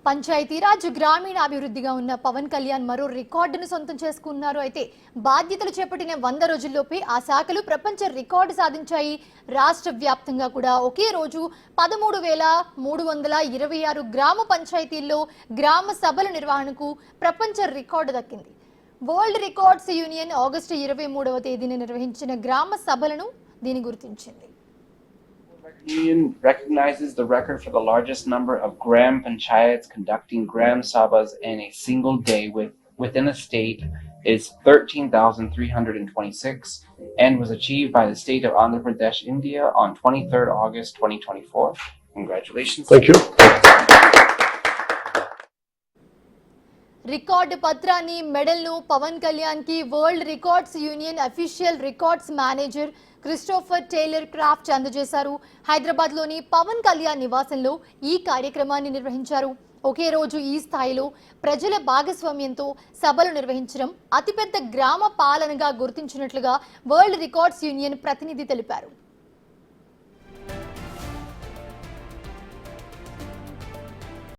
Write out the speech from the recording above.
పంచాయతీరాజ్ గ్రామీణాభివృద్ధిగా ఉన్న పవన్ కళ్యాణ్ మరో రికార్డును సొంతం చేసుకున్నారు. అయితే బాధ్యతలు చేపట్టిన 100 రోజుల్లోపే ఆ శాఖలు ప్రపంచ రికార్డు సాధించాయి. రాష్ట్ర వ్యాప్తంగా కూడా ఒకే రోజు 13,326 గ్రామ పంచాయతీల్లో గ్రామ సభల నిర్వహణకు ప్రపంచ రికార్డు దక్కింది. వరల్డ్ రికార్డ్స్ యూనియన్ ఆగస్టు 23వ తేదీన నిర్వహించిన గ్రామ సభలను దీని గుర్తించింది. Union recognizes the record for the largest number of Gram Panchayats conducting Gram Sabhas in a single day within a state is 13,326 and was achieved by the state of Andhra Pradesh, India on 23rd August 2024. Congratulations. Thank you. Record పత్రాన్ని మెడల్ను పవన్ కళ్యాణ్ కి world records union official records manager Christopher Taylor craft అందజేశారు. హైదరాబాద్ లోని పవన్ కళ్యాణ్ నివాసంలో ఈ కార్యక్రమాన్ని నిర్వహించారు. ఒకే రోజు ఈ స్థాయిలో ప్రజల భాగస్వామ్యంతో సభలు నిర్వహించడం అతిపెద్ద గ్రామ పాలనగా గుర్తించినట్లుగా వరల్డ్ రికార్డ్స్ యూనియన్ ప్రతినిధి తెలిపారు.